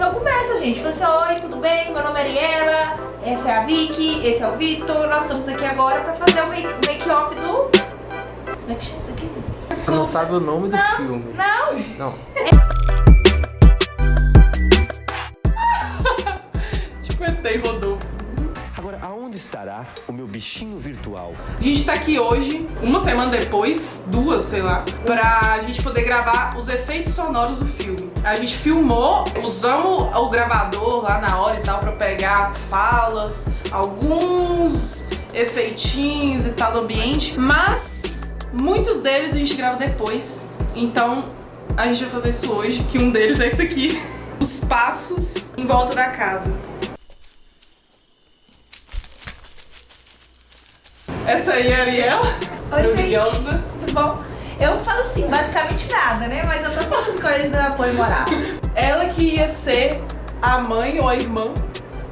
Então começa, gente. Fala assim, oi, tudo bem? Meu nome é Ariela, essa é a Vicky, esse é o Vitor. Nós estamos aqui agora pra fazer o make-off do... Como é que chama isso aqui? Você não sabe o nome do filme. Não. Tipo, ET Rodolfo. Agora, aonde estará o meu bichinho virtual? A gente tá aqui hoje, uma semana depois, duas, sei lá, pra gente poder gravar os efeitos sonoros do filme. A gente filmou, usamos o gravador lá na hora e tal pra pegar falas, alguns efeitinhos e tal do ambiente, mas muitos deles a gente grava depois. Então a gente vai fazer isso hoje, que um deles é esse aqui. Os passos em volta da casa. Essa aí é a Ariela. Oi, maravilhosa. gente. Tudo bom? Eu falo assim, basicamente nada, né? Mas eu tô sempre com coisas do apoio moral. Ela que ia ser a mãe ou a irmã.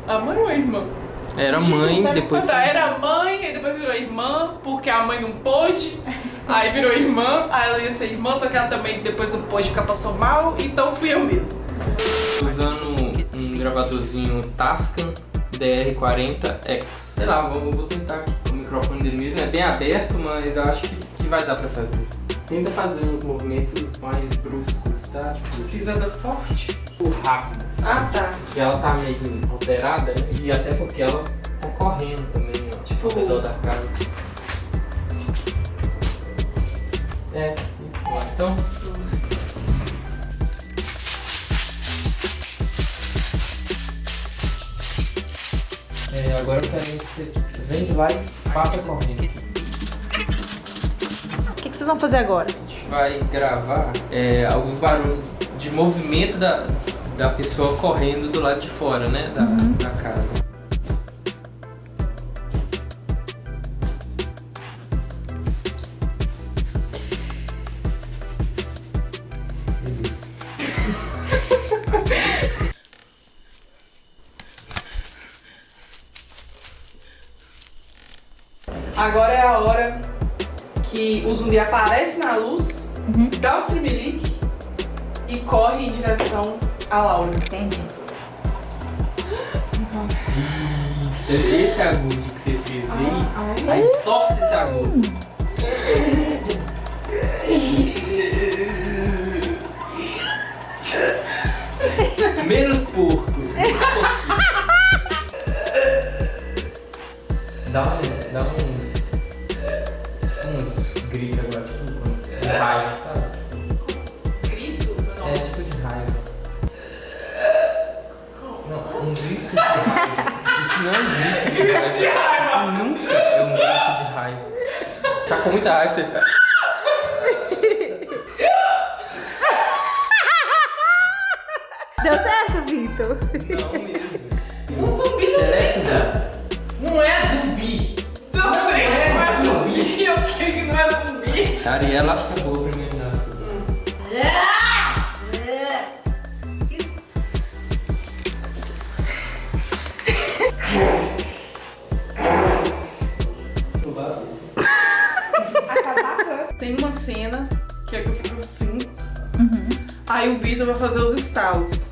A mãe ou a irmã? Era mãe, depois... Era mãe, e depois virou irmã, porque a mãe não pôde. Aí virou irmã, aí ela ia ser irmã, só que ela também depois não pôde porque passou mal, então fui eu mesmo. Usando um gravadorzinho Tascam DR40X. Sei lá, vou tentar o microfone dele mesmo. É bem aberto, mas eu acho que vai dar pra fazer. Tenta fazer uns movimentos mais bruscos, tá? Tipo, Pisada forte. rápido. Ah, tá. Que ela tá meio alterada, né? E até porque ela tá correndo também, ó. Tipo, ao redor da casa. É, isso lá. Então... agora eu quero que você vem de lá e passa correndo aqui. O que vocês vão fazer agora? A gente vai gravar alguns barulhos de movimento da pessoa correndo do lado de fora, né? Da casa. Agora é a hora que o zumbi aparece na luz, dá o trimelique e corre em direção à Laura. Entendi. Esse agudo que você fez aí distorce esse agudo. Menos porco. Dá uns gritos agora, tipo de raiva, sabe? Grito? É tipo de raiva. Não, um grito de raiva. Isso não é um grito de raiva. Isso nunca é um grito de raiva. Tá com muita raiva, você... Deu certo, Vitor? Não mesmo. Um zumbi não Electra. Não é zumbi. Eu sei que não é zumbi. Eu sei que não é zumbi. A Ariela acho que é boa pra mim, né? Tem uma cena que é que eu fico assim. Aí o Vitor vai fazer os estalos.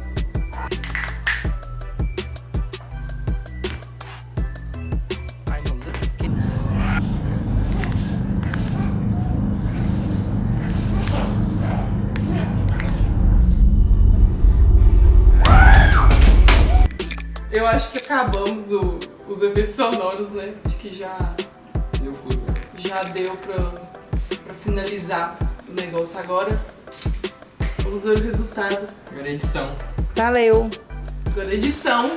Eu acho que acabamos os efeitos sonoros, né? Acho que já deu pra finalizar o negócio agora. Vamos ver o resultado. Agora edição. Valeu. Agora edição.